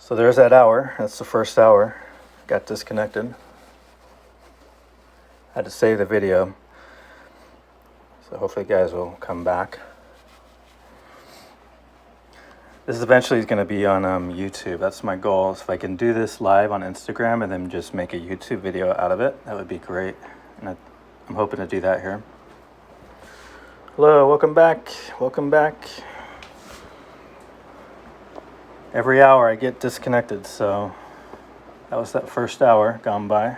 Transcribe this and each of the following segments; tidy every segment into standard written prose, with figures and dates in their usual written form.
So there's that hour. That's the first hour. Got disconnected. Had to save the video. So hopefully you guys will come back. This is eventually going to be on YouTube. That's my goal. If I can do this live on Instagram and then just make a YouTube video out of it, that would be great. And I'm hoping to do that here. Hello, welcome back. Welcome back. Every hour I get disconnected, so that was that first hour gone by.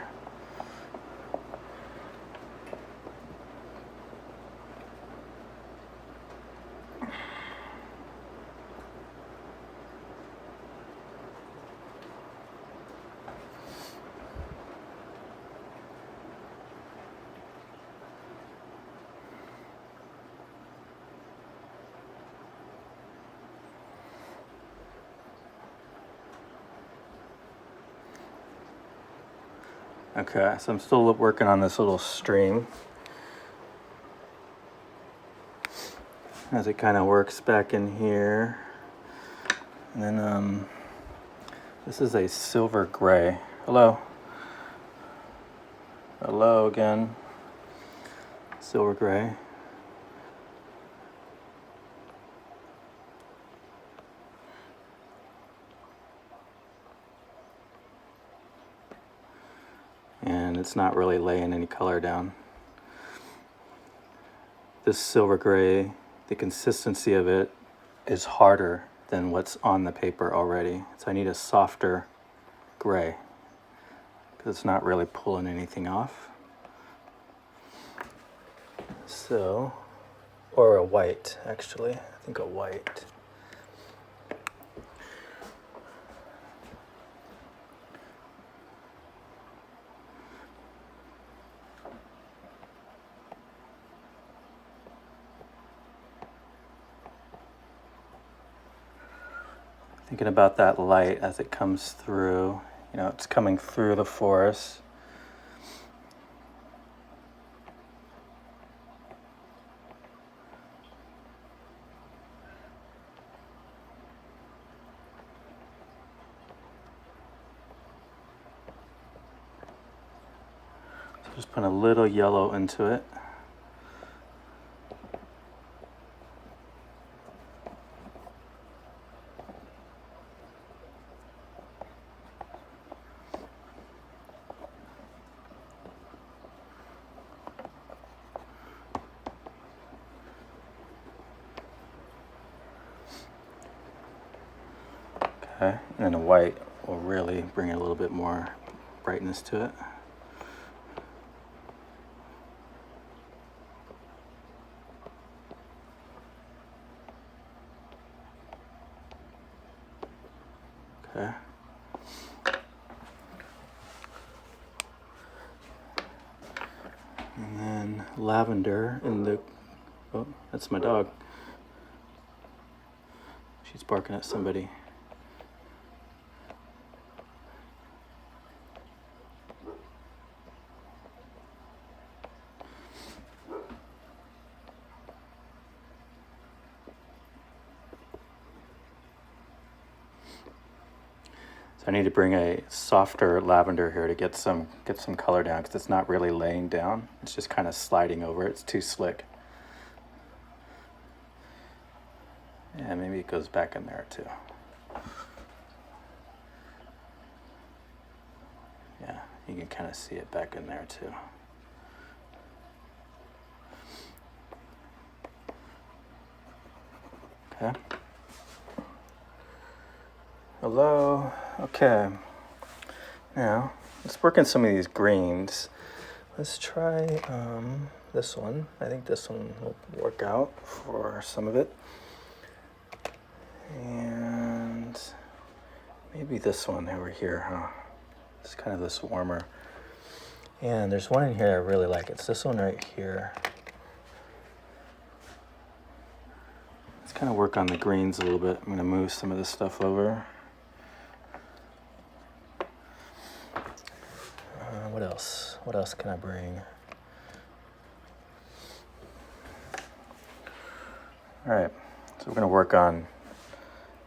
Okay, so I'm still working on this little stream as it kind of works back in here. And then this is a silver gray. Hello. Hello again. Silver gray. And it's not really laying any color down. This silver gray, the consistency of it is harder than what's on the paper already. So I need a softer gray because it's not really pulling anything off. So, or a white actually, I think a white. Thinking about that light as it comes through, you know, it's coming through the forest. So just put a little yellow into it. Okay, and then a white will really bring a little bit more brightness to it. Okay. And then lavender in the, oh, that's my dog. She's barking at somebody. I need to bring a softer lavender here to get some color down because it's not really laying down. It's just kind of sliding over. It's too slick. Yeah, maybe it goes back in there too. Yeah, you can kind of see it back in there too. Okay. Hello. Okay. Now, let's work on some of these greens. Let's try this one. I think this one will work out for some of it. And maybe this one over here, huh? It's kind of this warmer. And there's one in here I really like. It's this one right here. Let's kind of work on the greens a little bit. I'm going to move some of this stuff over. What else? What else can I bring? All right, so we're going to work on,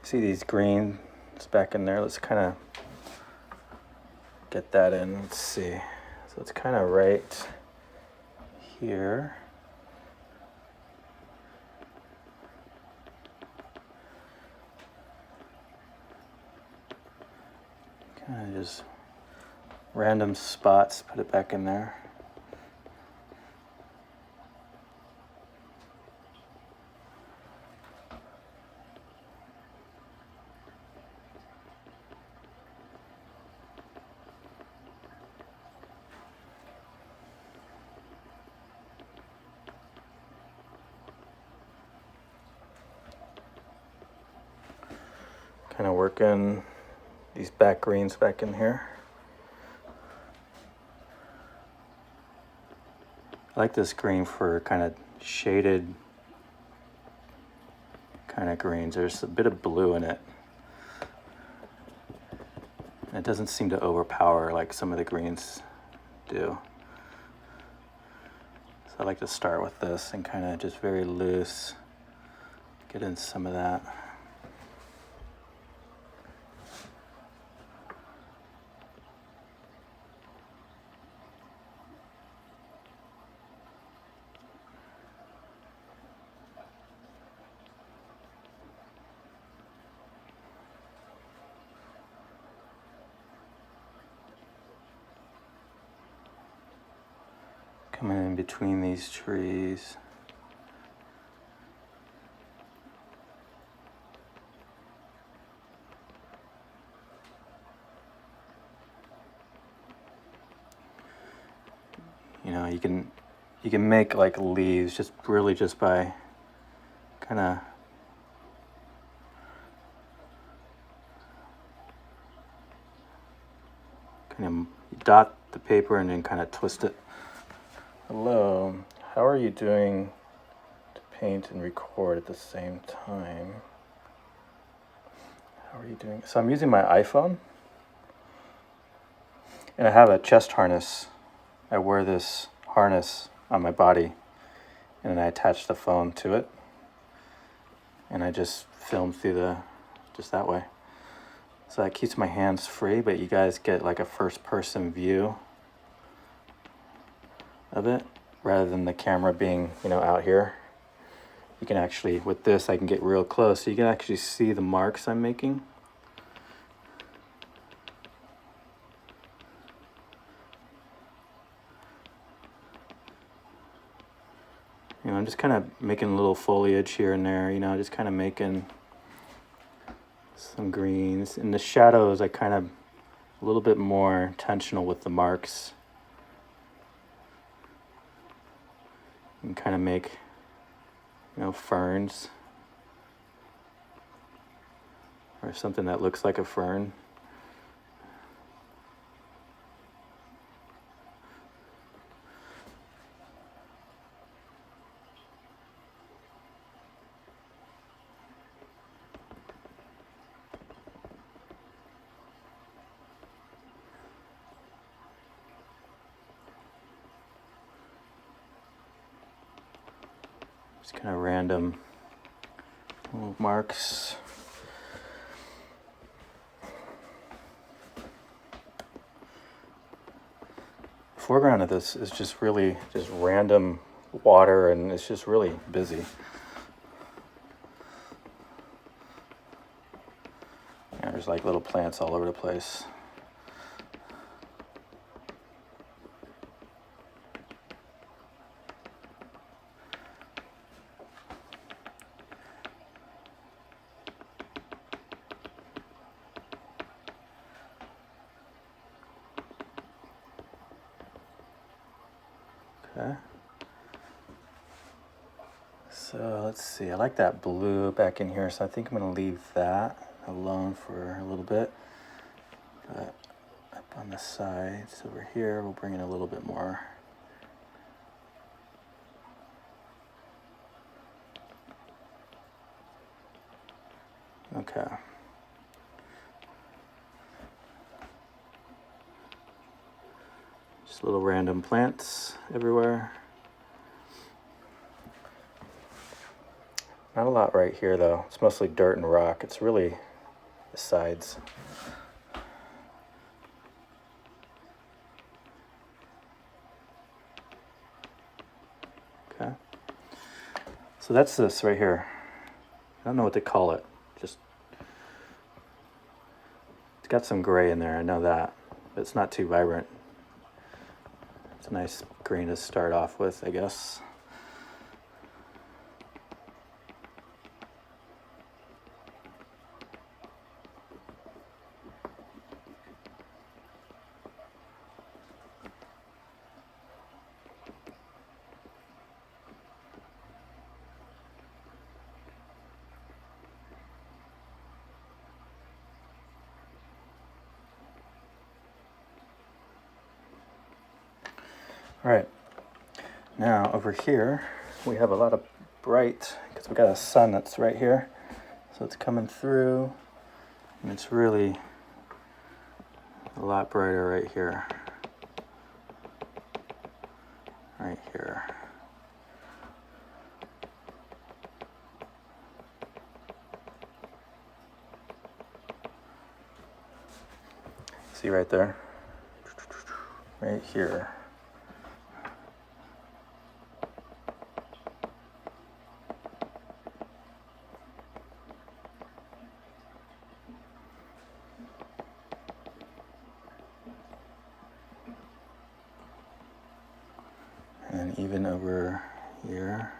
see these green It's back in there. Let's kind of get that in. Let's see. So it's kind of right here. Kind of just random spots, put it back in there. Kind of working these back greens back in here. I like this green for kind of shaded kind of greens. There's a bit of blue in it. And it doesn't seem to overpower like some of the greens do. So I like to start with this and kind of just very loose, get in some of that. Coming in between these trees. You know, you can make like leaves just really just by kind of dot the paper and then kind of twist it. Hello, how are you doing to paint and record at the same time? How are you doing? So I'm using my iPhone and I have a chest harness. I wear this harness on my body and then I attach the phone to it and I just film through just that way. So that keeps my hands free, but you guys get like a first person view of it rather than the camera being, out here. You can actually, with this, I can get real close so you can actually see the marks I'm making. I'm just kind of making a little foliage here and there, just kind of making some greens. In the shadows, I kind of a little bit more intentional with the marks. And kind of make, ferns. Or something that looks like a fern. Just kind of random little marks. The foreground of this is just really just random water and it's just really busy. Yeah, there's like little plants all over the place. Okay. So let's see, I like that blue back in here, so I think I'm going to leave that alone for a little bit. But up on the sides over here, we'll bring in a little bit more. Okay. Just little random plants everywhere. Not a lot right here though. It's mostly dirt and rock. It's really the sides. Okay. So that's this right here. I don't know what to call it. Just, it's got some gray in there, I know that, but it's not too vibrant. It's a nice green to start off with, I guess. All right, now over here we have a lot of bright, because we got a sun that's right here, so it's coming through, and it's really a lot brighter right here. Right here. See right there? Right here. And even over here.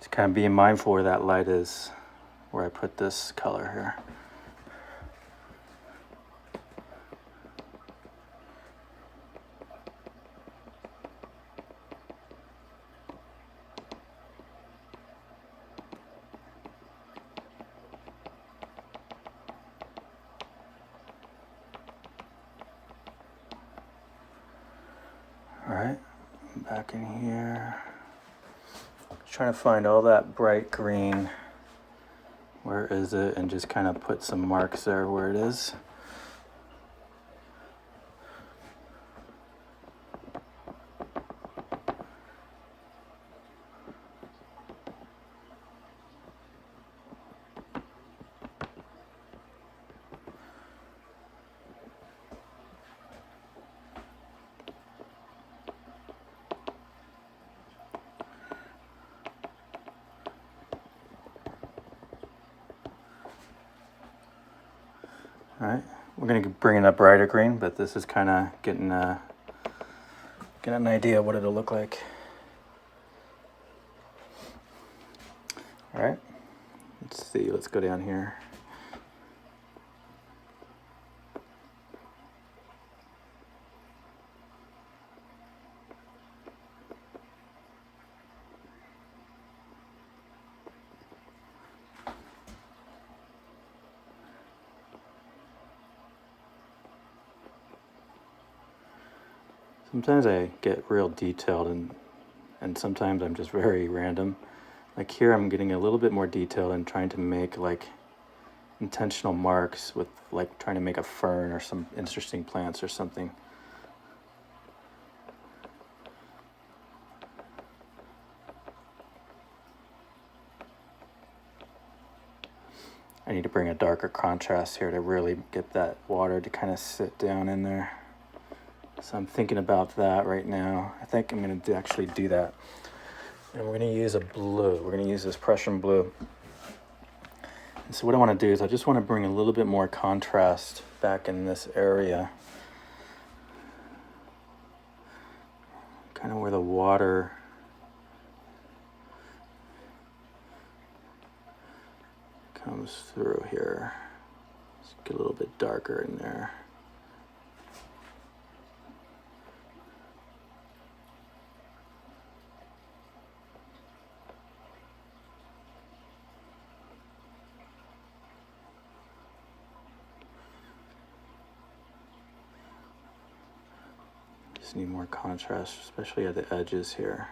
Just kind of being mindful where that light is, where I put this color here. All right, back in here. Trying to find all that bright green. Where is it? And just kind of put some marks there where it is. All right, we're gonna bring in a brighter green, but this is kind of getting an idea of what it'll look like. All right, let's see, let's go down here. Sometimes I get real detailed and sometimes I'm just very random. Like here I'm getting a little bit more detailed and trying to make like intentional marks with like trying to make a fern or some interesting plants or something. I need to bring a darker contrast here to really get that water to kind of sit down in there. So I'm thinking about that right now. I think I'm going to actually do that. And we're going to use a blue. We're going to use this Prussian blue. And so what I want to do is I just want to bring a little bit more contrast back in this area. Kind of where the water comes through here. Let's get a little bit darker in there. Just need more contrast, especially at the edges here.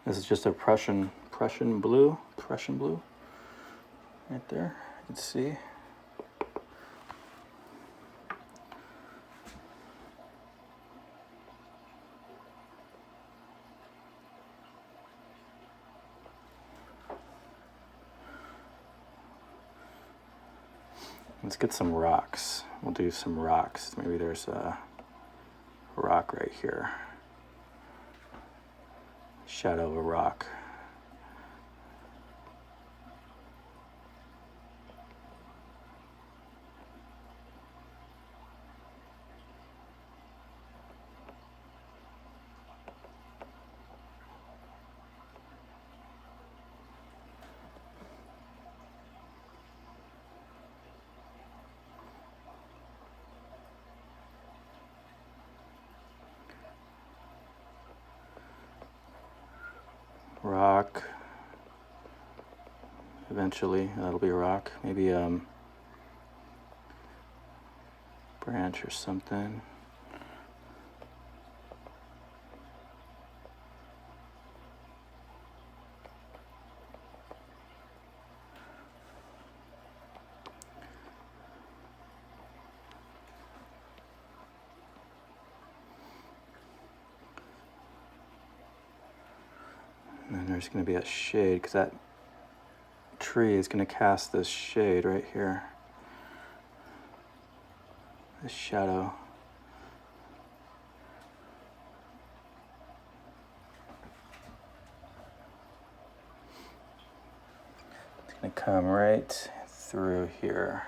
This is just a Prussian blue right there. You can see. Let's get some rocks. We'll do some rocks. Maybe there's a rock right here. Shadow of a rock. Rock. Eventually, that'll be a rock. Maybe branch or something. And then there's going to be a shade, because that tree is going to cast this shade right here. This shadow. It's going to come right through here.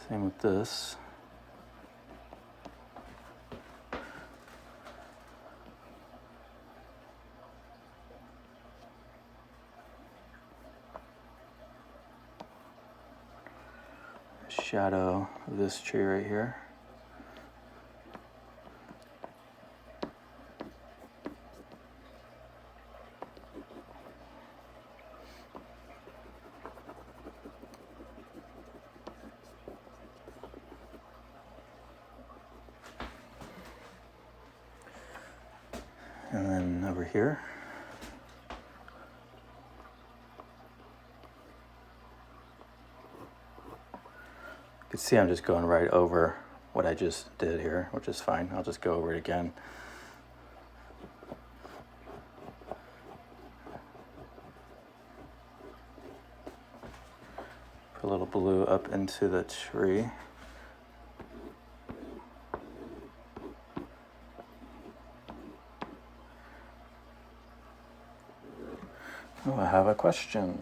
Same with this. Shadow of this tree right here. And then over here. You can see I'm just going right over what I just did here, which is fine. I'll just go over it again. Put a little blue up into the tree. Oh, I have a question.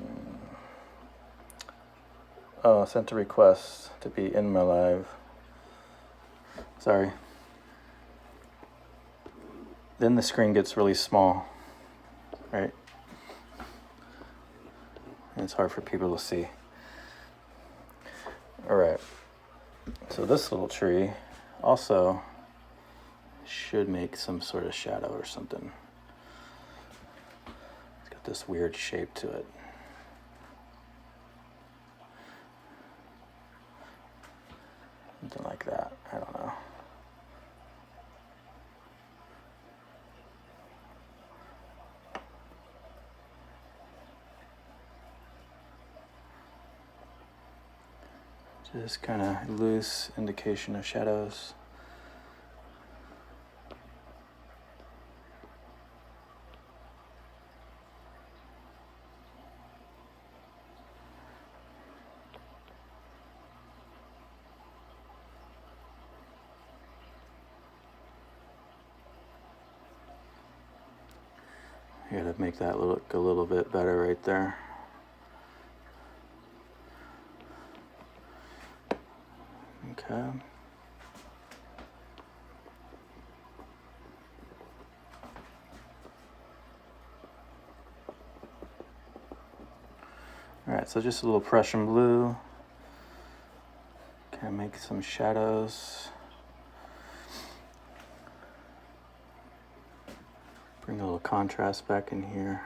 Oh, I sent a request to be in my live. Sorry. Then the screen gets really small, right? And it's hard for people to see. All right. So this little tree also should make some sort of shadow or something. It's got this weird shape to it. Something like that. I don't know. Just kind of loose indication of shadows. You gotta make that look a little bit better right there. Okay. Alright, so just a little Prussian blue. Kind of make some shadows. Bring a little contrast back in here.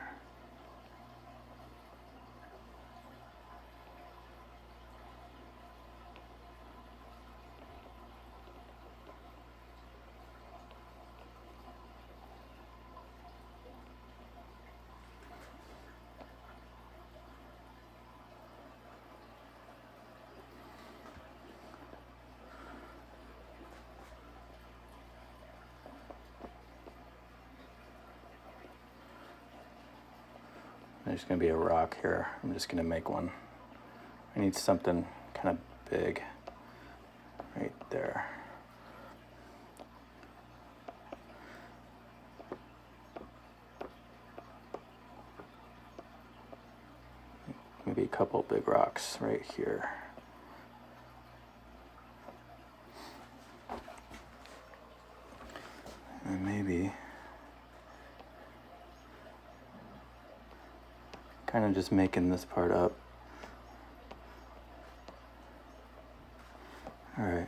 There's going to be a rock here. I'm just going to make one. I need something kind of big right there. Maybe a couple big rocks right here. And maybe kind of just making this part up. All right.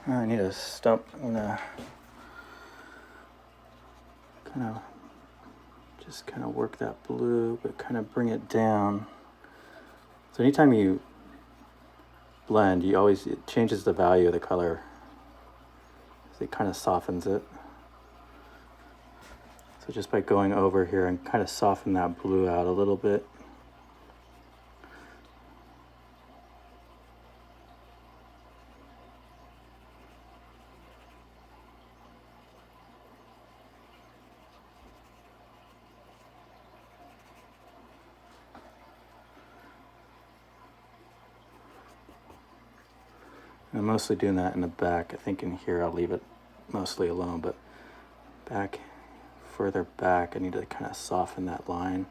I need a stump. I'm gonna kind of work that blue, but kind of bring it down. So anytime you blend, it changes the value of the color. It kind of softens it. So just by going over here and kind of soften that blue out a little bit. I'm mostly doing that in the back. I think in here I'll leave it mostly alone, but further back, I need to kind of soften that line.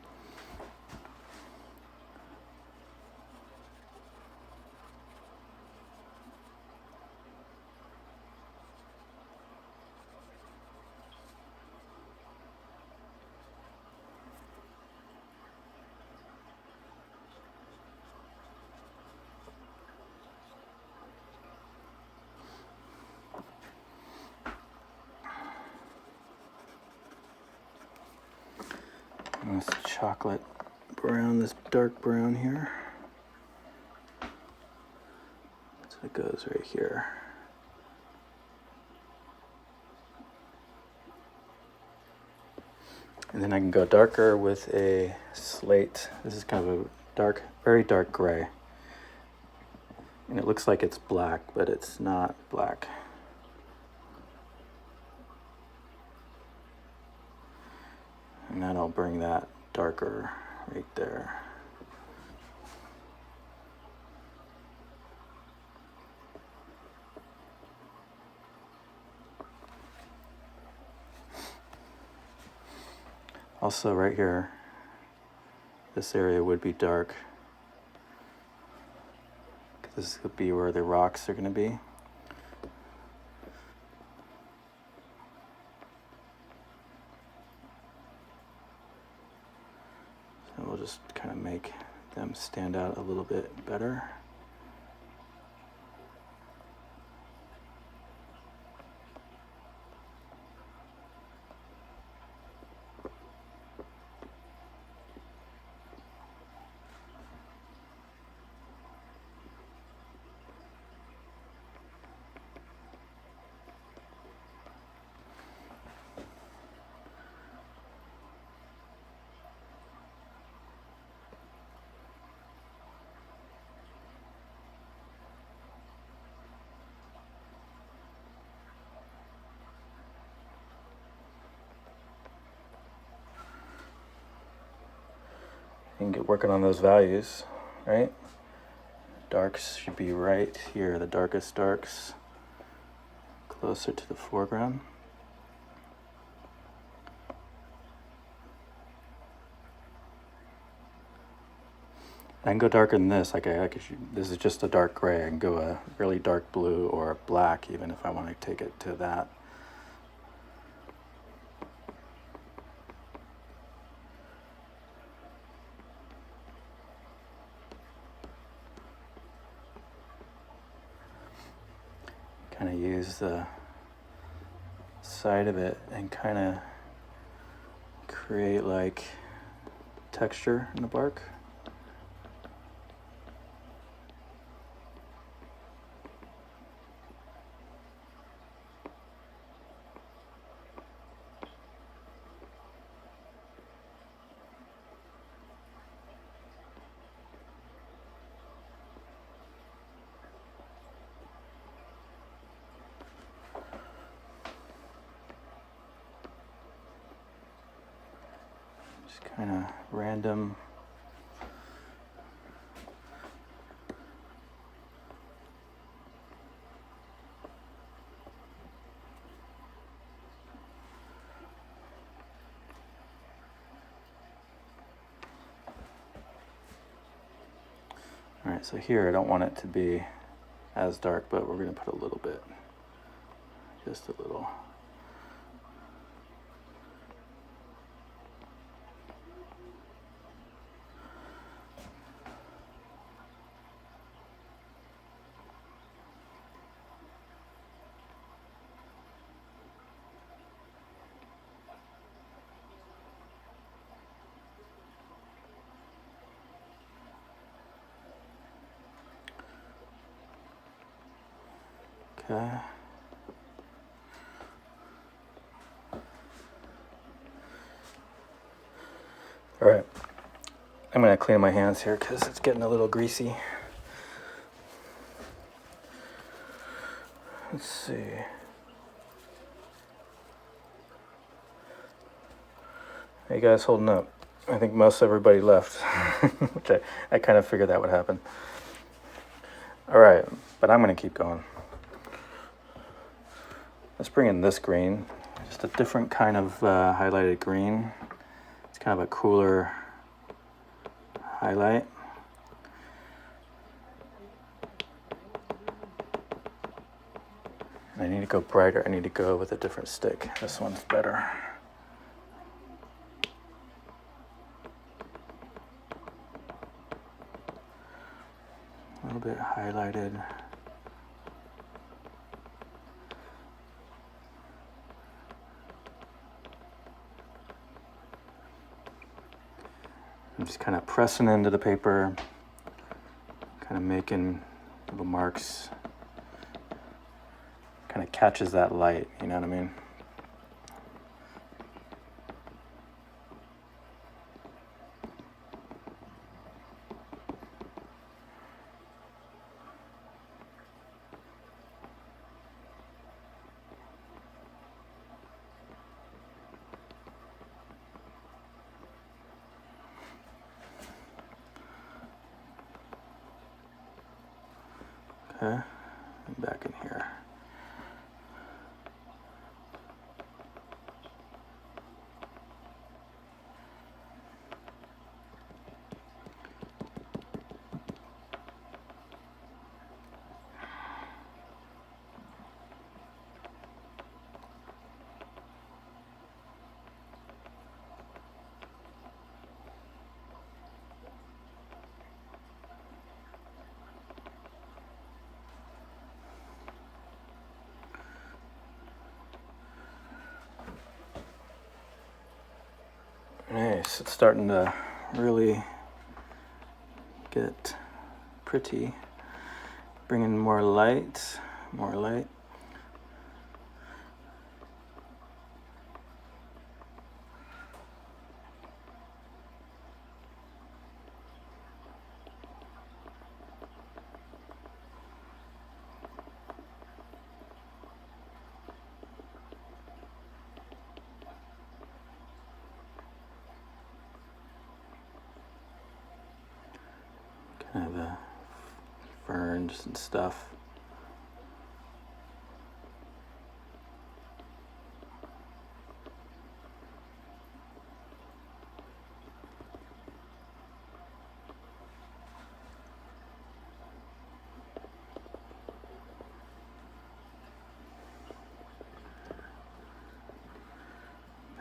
This chocolate brown, this dark brown here. So it goes right here. And then I can go darker with a slate. This is kind of a dark, very dark gray. And it looks like it's black, but it's not black. And then I'll bring that darker right there. Also right here, this area would be dark. This could be where the rocks are going to be. So we'll just kind of make them stand out a little bit better. can get working on those values, right? Darks should be right here, the darkest darks closer to the foreground. I can go darker than this. This is just a dark gray. I can go a really dark blue or a black even if I want to take it to that. Kind of use the side of it and kind of create like texture in the bark. Kind of random. All right, so here I don't want it to be as dark, but we're going to put a little bit, just a little. Okay. All right. I'm going to clean my hands here because it's getting a little greasy. Let's see. How you guys holding up? I think most everybody left, which I kind of figured that would happen. All right, but I'm going to keep going. Let's bring in this green, just a different kind of highlighted green. It's kind of a cooler highlight. And I need to go brighter. I need to go with a different stick. This one's better. A little bit highlighted. I'm just kind of pressing into the paper, kind of making little marks. Kind of catches that light, you know what I mean? Okay, and back in here. Nice, it's starting to really get pretty. Bring in more light, more light. of ferns and stuff.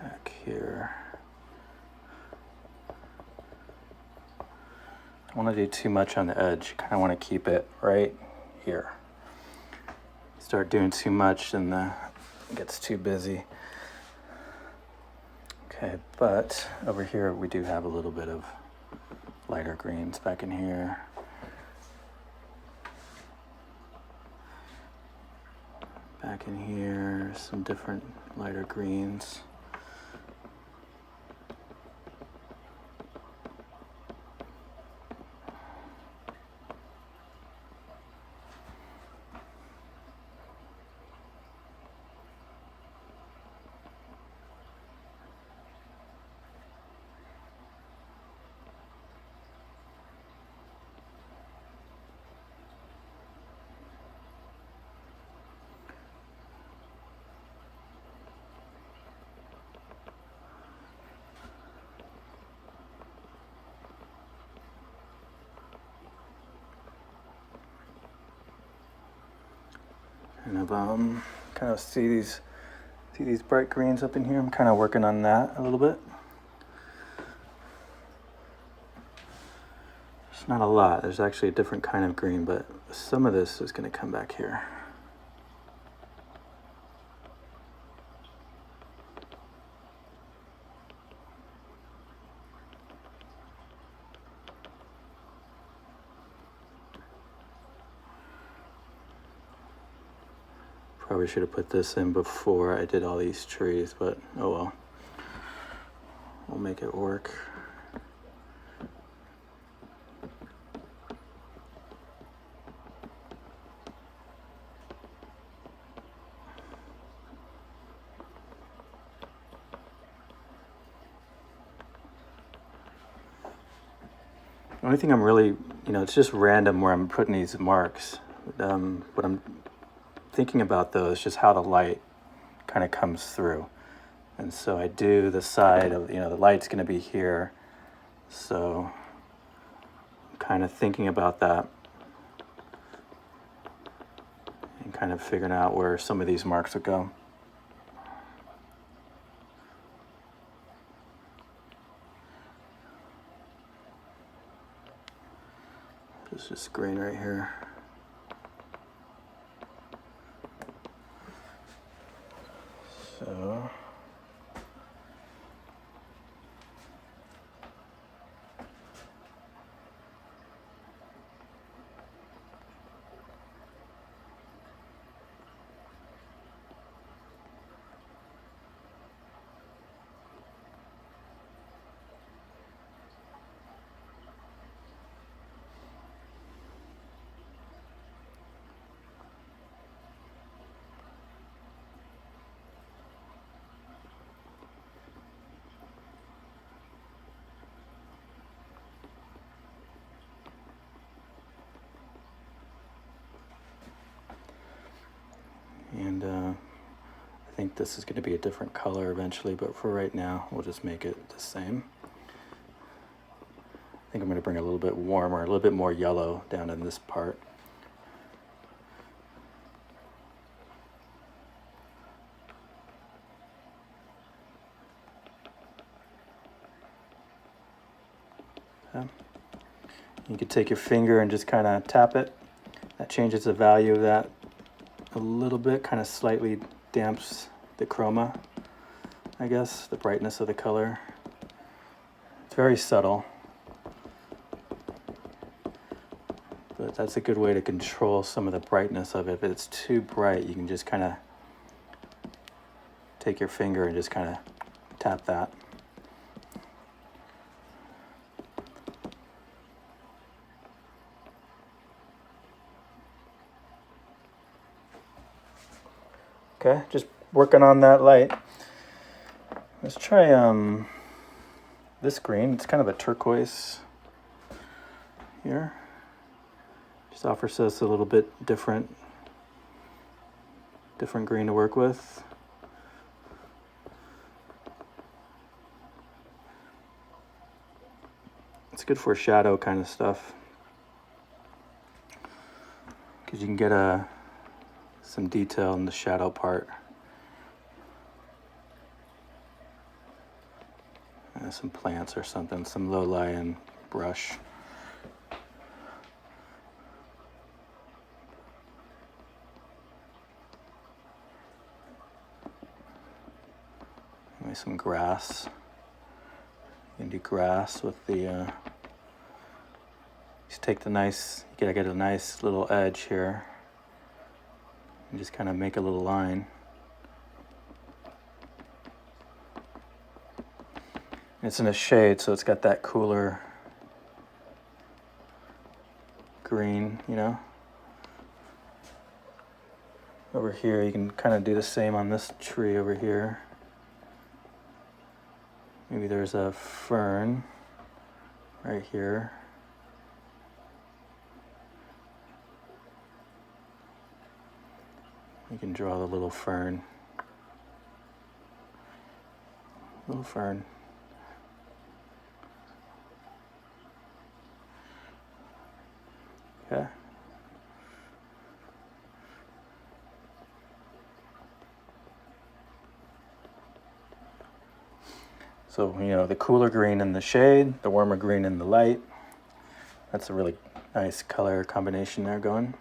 Back here. I don't want to do too much on the edge. Kind of want to keep it right here. Start doing too much and it gets too busy. Okay, but over here we do have a little bit of lighter greens back in here. Back in here, some different lighter greens. Kind of see these bright greens up in here. I'm kind of working on that a little bit. It's not a lot. There's actually a different kind of green, but some of this is going to come back here. Probably should have put this in before I did all these trees, but oh well. We'll make it work. The only thing I'm really, it's just random where I'm putting these marks. What I'm thinking about though is just how the light kind of comes through. And so I do the side of, the light's going to be here. So I'm kind of thinking about that and kind of figuring out where some of these marks would go. This is green right here. So and I think this is going to be a different color eventually, but for right now, we'll just make it the same. I think I'm going to bring a little bit warmer, a little bit more yellow down in this part. Okay. You could take your finger and just kind of tap it. That changes the value of that a little bit, kind of slightly damps the chroma, I guess, the brightness of the color. It's very subtle, but that's a good way to control some of the brightness of it. If it's too bright, you can just kind of take your finger and just kind of tap that. Okay, just working on that light. Let's try this green. It's kind of a turquoise here. Just offers us a little bit different green to work with. It's good for shadow kind of stuff, because you can get some detail in the shadow part. Some plants or something, some low-lying brush. Maybe some grass. You can do grass with the, just take the nice, you gotta get a nice little edge here. And just kind of make a little line. It's in a shade, so it's got that cooler green, you know. Over here, you can kind of do the same on this tree over here. Maybe there's a fern right here. You can draw the little fern. Little fern. Okay. So, you know, the cooler green in the shade, the warmer green in the light. That's a really nice color combination there going.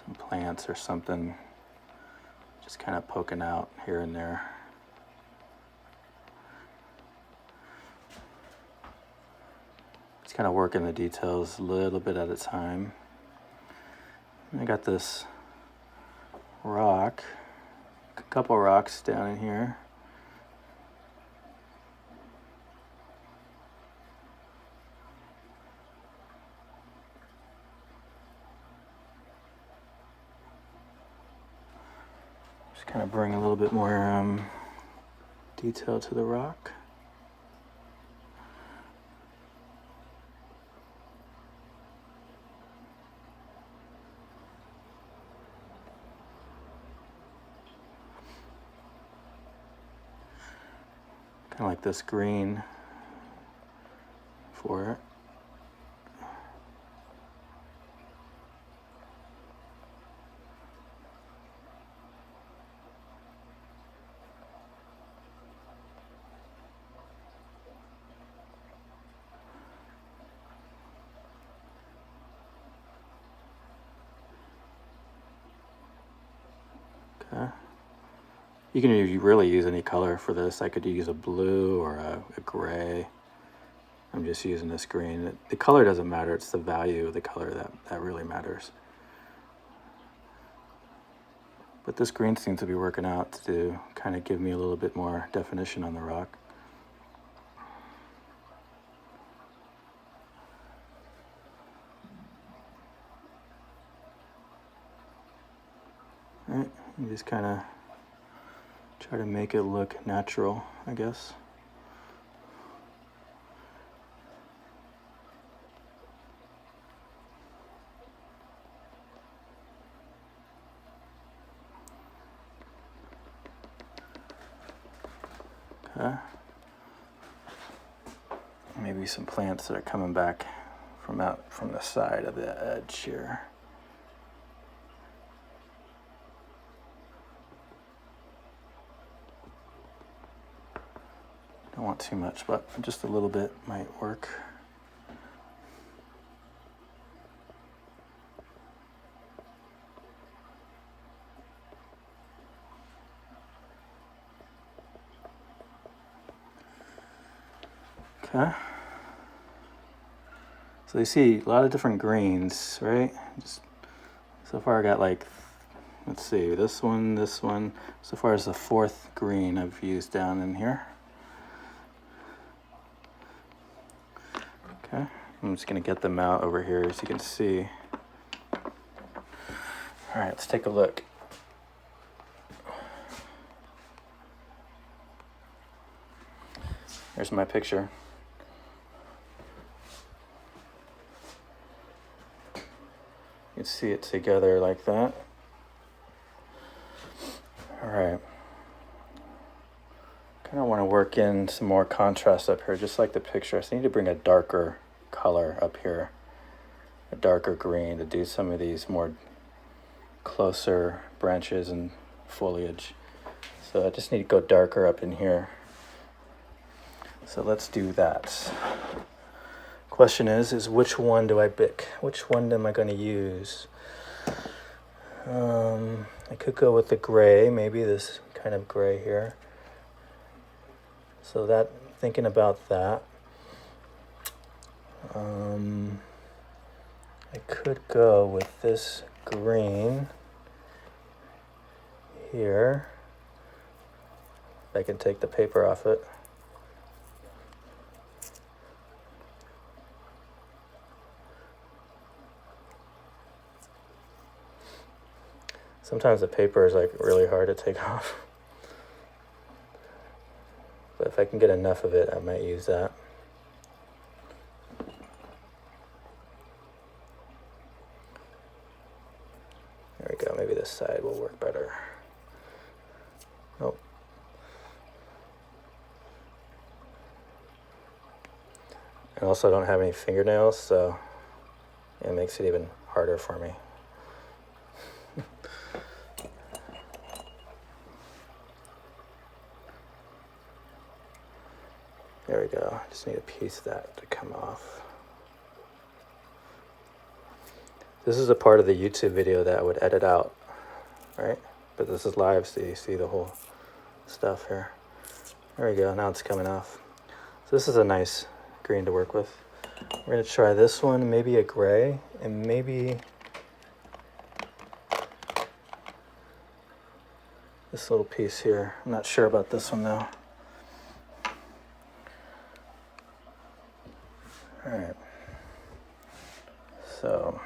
Some plants or something just kind of poking out here and there. Just kind of working the details a little bit at a time. I got this rock, a couple rocks down in here. Just kind of bring a little bit more detail to the rock. Kind of like this green for it. Okay. You can really use any color for this. I could use a blue or a gray. I'm just using this green. The color doesn't matter, it's the value of the color that really matters. But this green seems to be working out to kind of give me a little bit more definition on the rock. All right, you just kind of try to make it look natural, I guess. Okay. Maybe some plants that are coming back from out from the side of the edge here. Don't want too much, but just a little bit might work. Okay. So you see a lot of different greens, right? Just so far I got like, let's see, this one. So far as the fourth green I've used down in here. Okay, I'm just gonna get them out over here so you can see. All right, let's take a look. Here's my picture. You can see it together like that. All right. Kind of want to work in some more contrast up here, just like the picture. I just need to bring a darker color up here, a darker green to do some of these more closer branches and foliage. So I just need to go darker up in here. So let's do that. Question is which one do I pick? Which one am I going to use? I could go with the gray, maybe this kind of gray here. So that, thinking about that, I could go with this green here. I can take the paper off it. Sometimes the paper is like really hard to take off. But if I can get enough of it, I might use that. There we go, maybe this side will work better. Nope. And also I don't have any fingernails, so it makes it even harder for me. There we go. I just need a piece of that to come off. This is a part of the YouTube video that I would edit out, right? But this is live, so you see the whole stuff here. There we go. Now it's coming off. So this is a nice green to work with. We're going to try this one, maybe a gray, and maybe this little piece here. I'm not sure about this one though. All right, so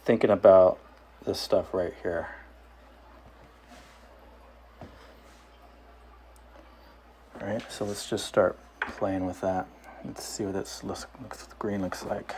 thinking about this stuff right here. All right, so let's just start playing with that. Let's see what this green looks like.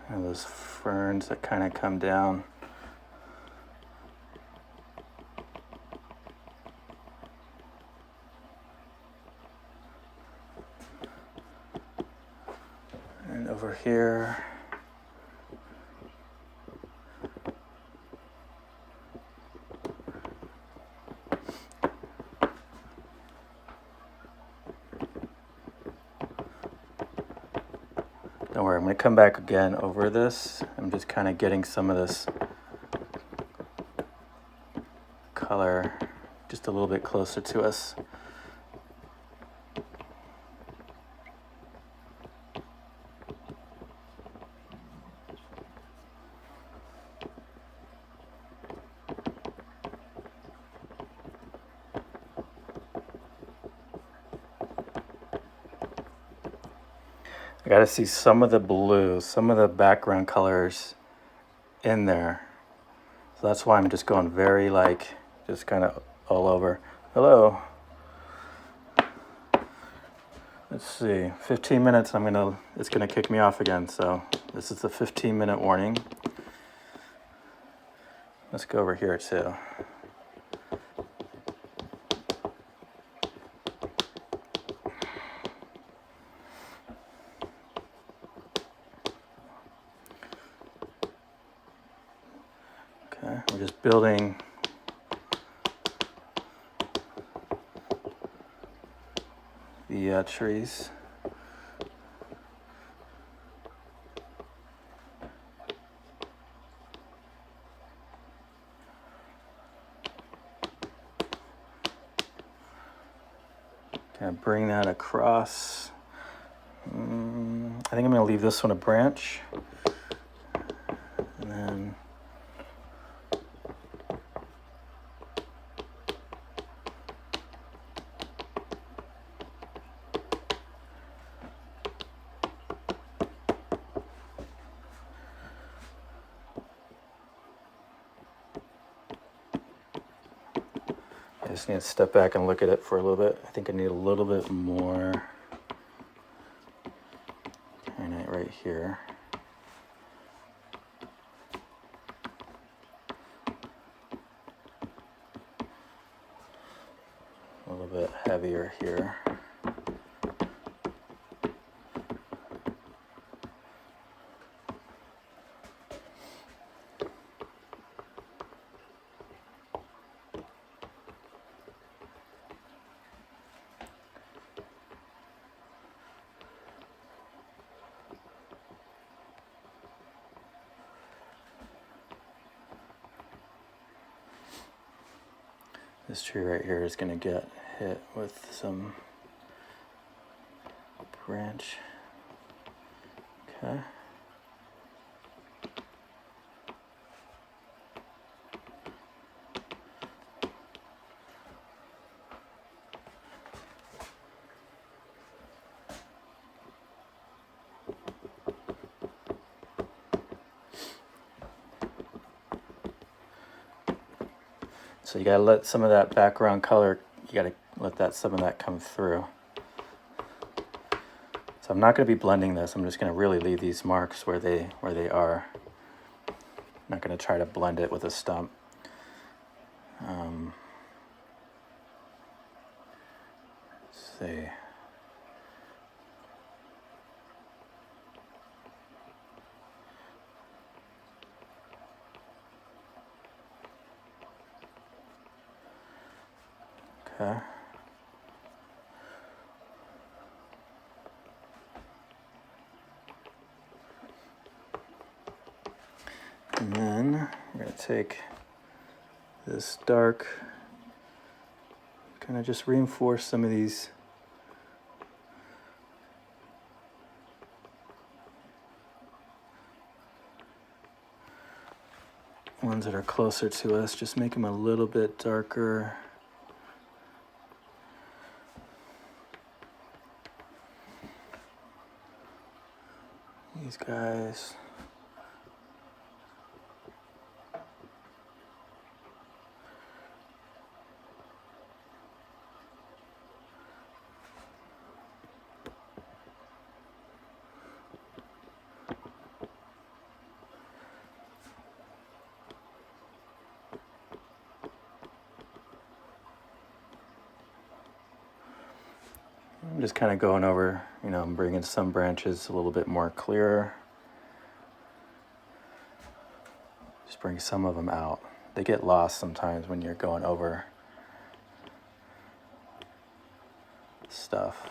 And those ferns that kind of come down. And over here, don't worry, I'm going to come back again over this. I'm just kind of getting some of this color just a little bit closer to us. I gotta see some of the blue, some of the background colors in there. So that's why I'm just going very just kind of all over. Hello. Let's see, 15 minutes, it's gonna kick me off again. So this is the 15-minute warning. Let's go over here too. We're just building the trees. Kind of bring across. I think I'm going to leave this one a branch. And then I just need to step back and look at it for a little bit. I think I need a little bit more right here. A little bit heavier here. This tree right here is going to get hit with some branch. Okay. So you gotta let some of that background color, you gotta let some of that come through. So I'm not gonna be blending this, I'm just gonna really leave these marks where they are. I'm not gonna try to blend it with a stump. Let's see. Okay. And then we're going to take this dark, kind of just reinforce some of these ones that are closer to us, just make them a little bit darker. These guys. I'm just kind of going over, I'm bringing some branches a little bit more clearer. Just bring some of them out. They get lost sometimes when you're going over stuff.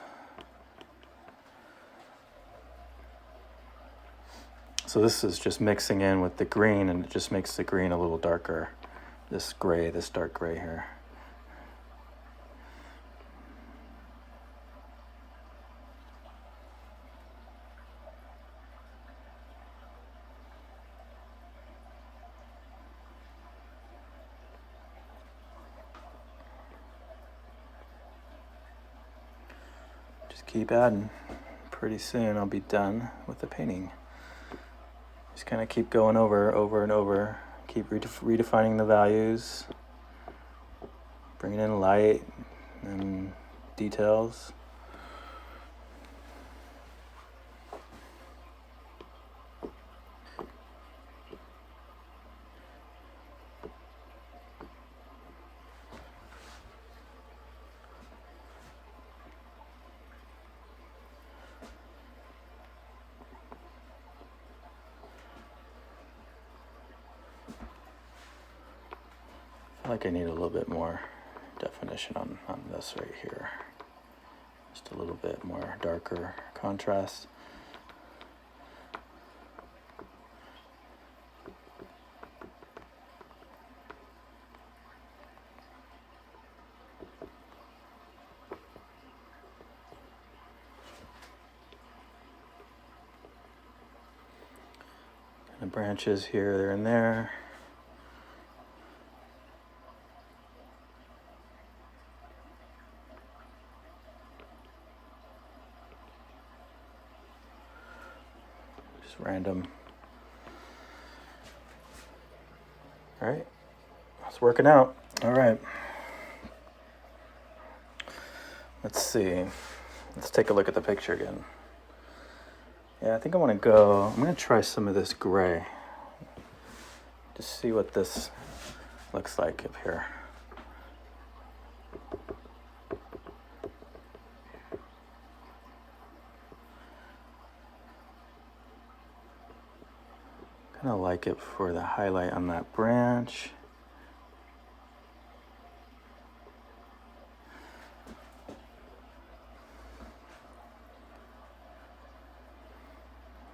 So this is just mixing in with the green, and it just makes the green a little darker. This gray, this dark gray here. Just keep adding. Pretty soon I'll be done with the painting. Just kind of keep going over and over. Keep redefining the values. Bringing in light and details. I feel like I need a little bit more definition on this right here. Just a little bit more darker contrast. The branches here, there and there. Just random. All right, it's working out. All right. Let's see. Let's take a look at the picture again. Yeah, I think I want to go, I'm going to try some of this gray. Just see what this looks like up here. Kind of like it for the highlight on that branch.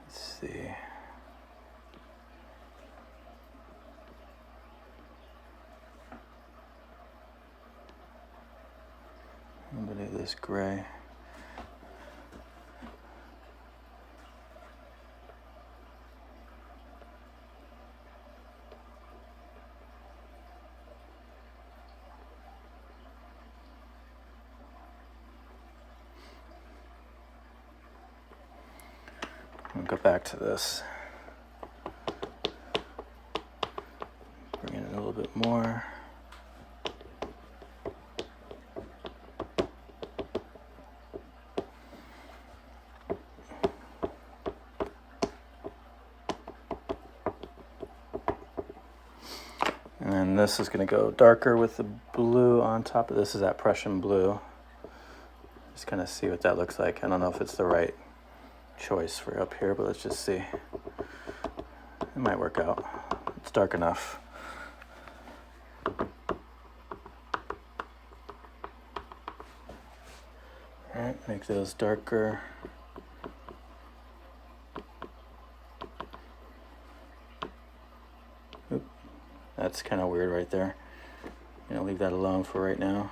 Let's see. A little bit of this gray. I'll go back to this. Bring it in a little bit more. And then this is going to go darker with the blue on top of this. Is that Prussian blue. Just kind of see what that looks like. I don't know if it's the right choice for up here, but let's just see. It might work out. It's dark enough. All right, make those darker. Oop, that's kind of weird right there. I'm gonna leave that alone for right now.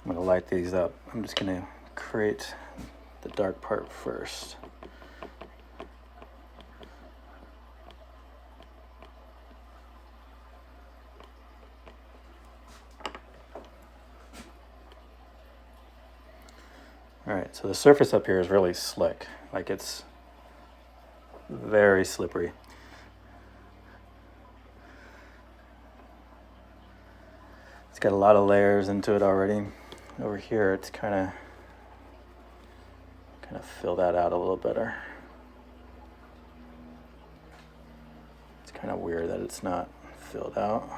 I'm going to light these up. I'm just going to create the dark part first. All right, so the surface up here is really slick. Like it's very slippery. It's got a lot of layers into it already. Over here, it's kind of fill that out a little better. It's kind of weird that it's not filled out.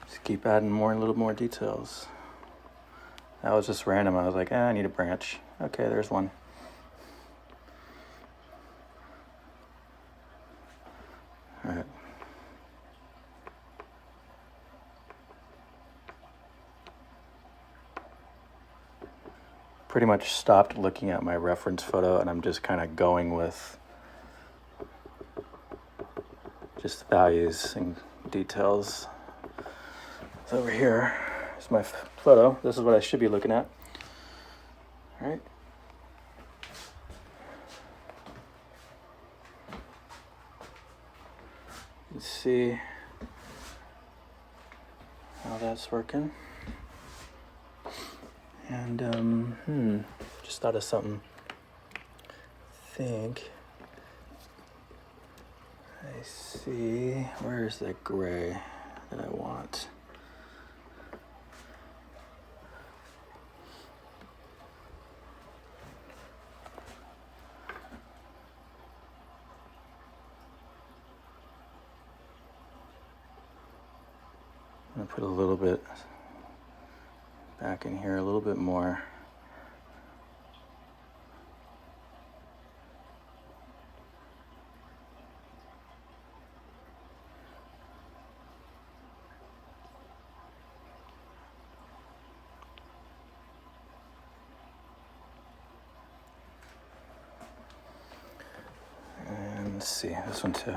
Just keep adding more and a little more details. That was just random. I was like, I need a branch. Okay, there's one. All right. Pretty much stopped looking at my reference photo, and I'm just kind of going with just values and details. So over here is my photo. This is what I should be looking at. All right. can see how that's working. And just thought of something. I think I see, where's the gray that I want? I'm gonna put a little bit back in here, a little bit more. And let's see, this one too.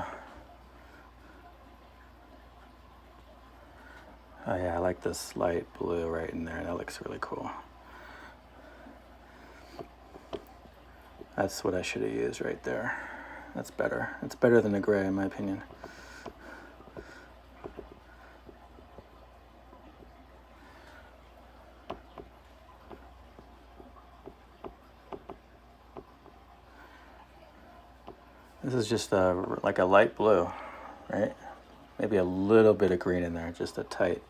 Oh yeah, I like this light blue right in there. That looks really cool. That's what I should have used right there. That's better. It's better than the gray in my opinion. This is just like a light blue, right? Maybe a little bit of green in there, just a tight,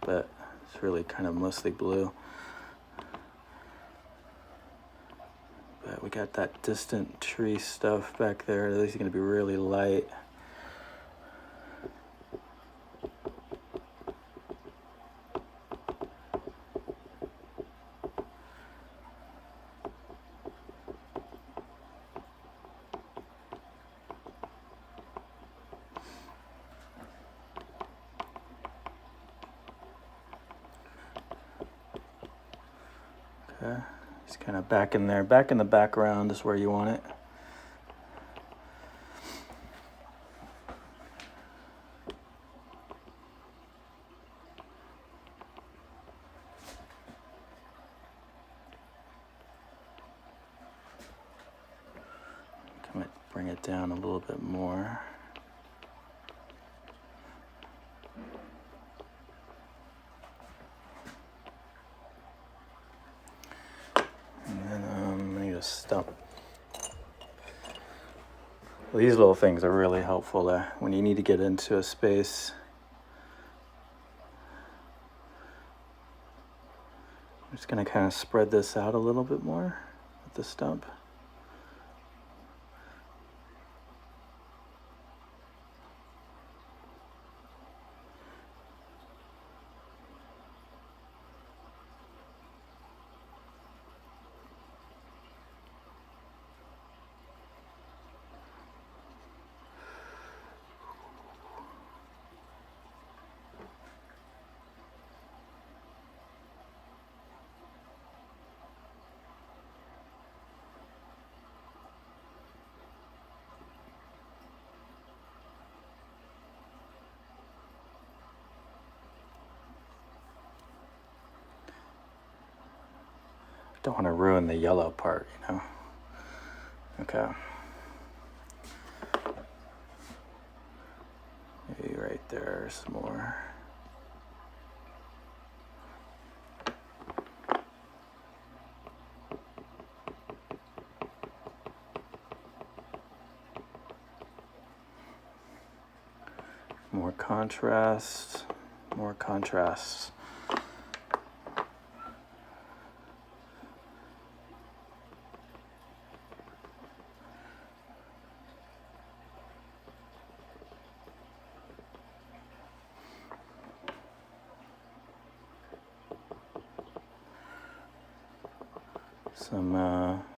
but it's really kind of mostly blue. But we got that distant tree stuff back there. These are going to be really light. Okay, it's kind of back in there. Back in the background is where you want it. I might bring it down a little bit more. Stump. Well, these little things are really helpful when you need to get into a space. I'm just going to kind of spread this out a little bit more with the stump. Don't want to ruin the yellow part, you know. Okay. Maybe right there, some more. More contrast, more contrast. Some